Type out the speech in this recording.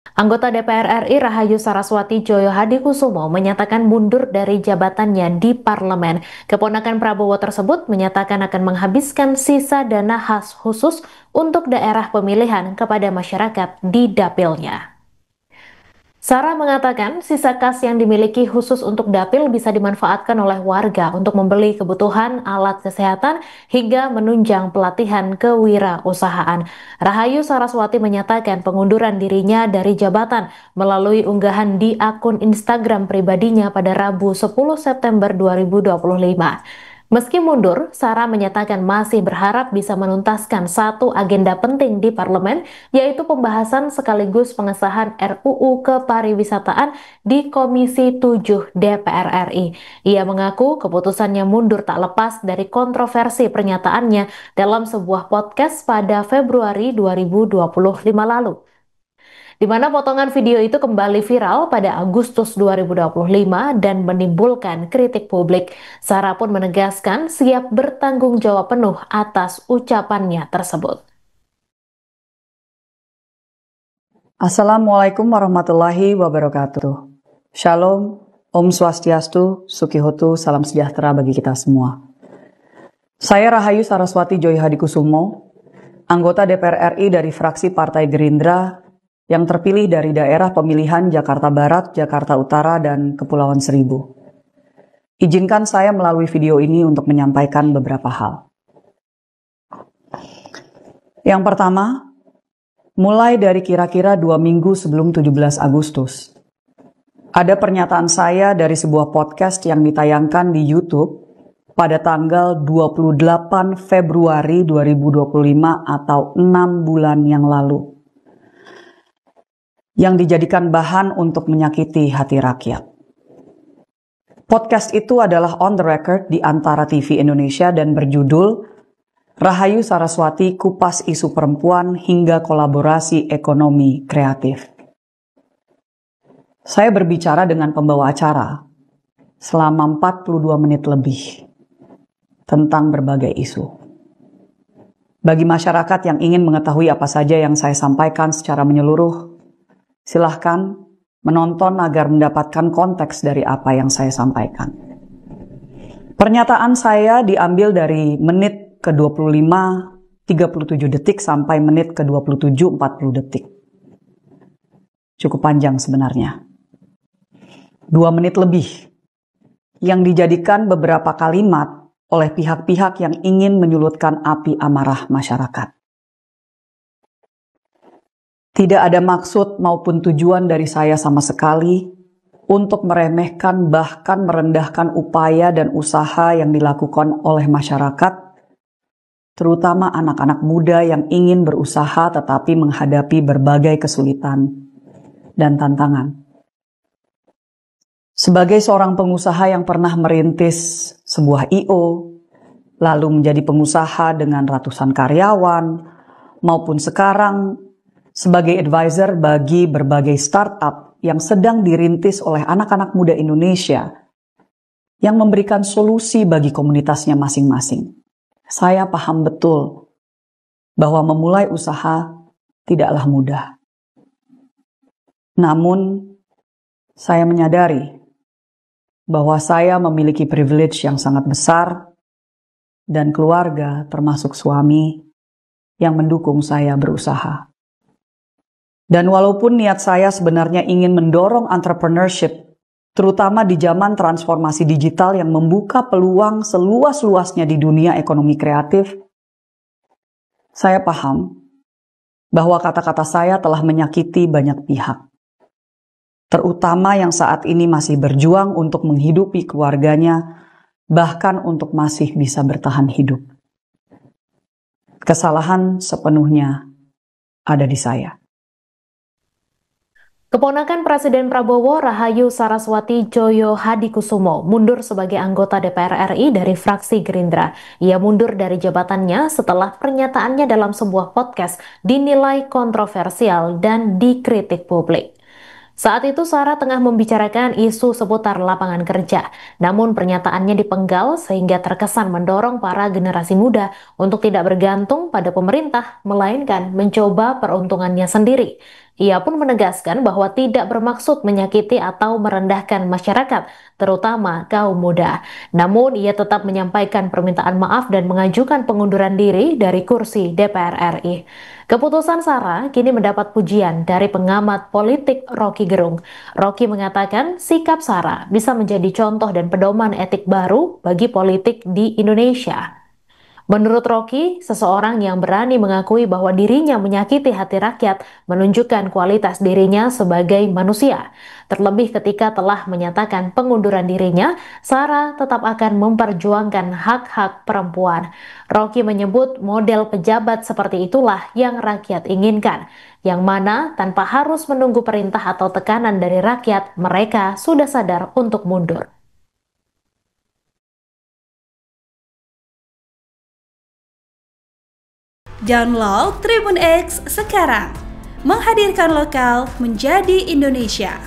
Anggota DPR RI Rahayu Saraswati Djoyo Hadikusumo menyatakan mundur dari jabatannya di parlemen. Keponakan Prabowo tersebut menyatakan akan menghabiskan sisa dana khas khusus untuk daerah pemilihan kepada masyarakat di dapilnya. Sarah mengatakan sisa kas yang dimiliki khusus untuk dapil bisa dimanfaatkan oleh warga untuk membeli kebutuhan alat kesehatan hingga menunjang pelatihan kewirausahaan. Rahayu Saraswati menyatakan pengunduran dirinya dari jabatan melalui unggahan di akun Instagram pribadinya pada Rabu 10 September 2025. Meski mundur, Sarah menyatakan masih berharap bisa menuntaskan satu agenda penting di parlemen, yaitu pembahasan sekaligus pengesahan RUU Kepariwisataan di Komisi 7 DPR RI. Ia mengaku keputusannya mundur tak lepas dari kontroversi pernyataannya dalam sebuah podcast pada Februari 2025 lalu, di mana potongan video itu kembali viral pada Agustus 2025 dan menimbulkan kritik publik. Sarah pun menegaskan siap bertanggung jawab penuh atas ucapannya tersebut. Assalamualaikum warahmatullahi wabarakatuh. Shalom, Om Swastiastu, Sukihotu, salam sejahtera bagi kita semua. Saya Rahayu Saraswati Djoyo Hadikusumo, anggota DPR RI dari fraksi Partai Gerindra yang terpilih dari daerah pemilihan Jakarta Barat, Jakarta Utara, dan Kepulauan Seribu. Izinkan saya melalui video ini untuk menyampaikan beberapa hal. Yang pertama, mulai dari kira-kira 2 minggu sebelum 17 Agustus, ada pernyataan saya dari sebuah podcast yang ditayangkan di YouTube pada tanggal 28 Februari 2025 atau 6 bulan yang lalu, yang dijadikan bahan untuk menyakiti hati rakyat. Podcast itu adalah on the record di Antara TV Indonesia dan berjudul Rahayu Saraswati Kupas Isu Perempuan hingga Kolaborasi Ekonomi Kreatif. Saya berbicara dengan pembawa acara selama 42 menit lebih tentang berbagai isu. Bagi masyarakat yang ingin mengetahui apa saja yang saya sampaikan secara menyeluruh, silahkan menonton agar mendapatkan konteks dari apa yang saya sampaikan. Pernyataan saya diambil dari menit ke-25, 37 detik sampai menit ke-27, 40 detik. Cukup panjang sebenarnya. 2 menit lebih yang dijadikan beberapa kalimat oleh pihak-pihak yang ingin menyulutkan api amarah masyarakat. Tidak ada maksud maupun tujuan dari saya sama sekali untuk meremehkan bahkan merendahkan upaya dan usaha yang dilakukan oleh masyarakat, terutama anak-anak muda yang ingin berusaha tetapi menghadapi berbagai kesulitan dan tantangan. Sebagai seorang pengusaha yang pernah merintis sebuah I.O., lalu menjadi pengusaha dengan ratusan karyawan, maupun sekarang sebagai advisor bagi berbagai startup yang sedang dirintis oleh anak-anak muda Indonesia yang memberikan solusi bagi komunitasnya masing-masing. Saya paham betul bahwa memulai usaha tidaklah mudah. Namun, saya menyadari bahwa saya memiliki privilege yang sangat besar dan keluarga termasuk suami yang mendukung saya berusaha. Dan walaupun niat saya sebenarnya ingin mendorong entrepreneurship, terutama di zaman transformasi digital yang membuka peluang seluas-luasnya di dunia ekonomi kreatif, saya paham bahwa kata-kata saya telah menyakiti banyak pihak, terutama yang saat ini masih berjuang untuk menghidupi keluarganya, bahkan untuk masih bisa bertahan hidup. Kesalahan sepenuhnya ada di saya. Keponakan Presiden Prabowo, Rahayu Saraswati Djoyo Hadikusumo, mundur sebagai anggota DPR RI dari fraksi Gerindra. Ia mundur dari jabatannya setelah pernyataannya dalam sebuah podcast dinilai kontroversial dan dikritik publik. Saat itu Sarah tengah membicarakan isu seputar lapangan kerja, namun pernyataannya dipenggal sehingga terkesan mendorong para generasi muda untuk tidak bergantung pada pemerintah, melainkan mencoba peruntungannya sendiri. Ia pun menegaskan bahwa tidak bermaksud menyakiti atau merendahkan masyarakat, terutama kaum muda. Namun, ia tetap menyampaikan permintaan maaf dan mengajukan pengunduran diri dari kursi DPR RI. Keputusan Sarah kini mendapat pujian dari pengamat politik Rocky Gerung. Rocky mengatakan sikap Sarah bisa menjadi contoh dan pedoman etik baru bagi politik di Indonesia. Menurut Rocky, seseorang yang berani mengakui bahwa dirinya menyakiti hati rakyat menunjukkan kualitas dirinya sebagai manusia. Terlebih ketika telah menyatakan pengunduran dirinya, Sarah tetap akan memperjuangkan hak-hak perempuan. Rocky menyebut model pejabat seperti itulah yang rakyat inginkan, yang mana tanpa harus menunggu perintah atau tekanan dari rakyat, mereka sudah sadar untuk mundur. Download Tribun X sekarang, menghadirkan lokal menjadi Indonesia.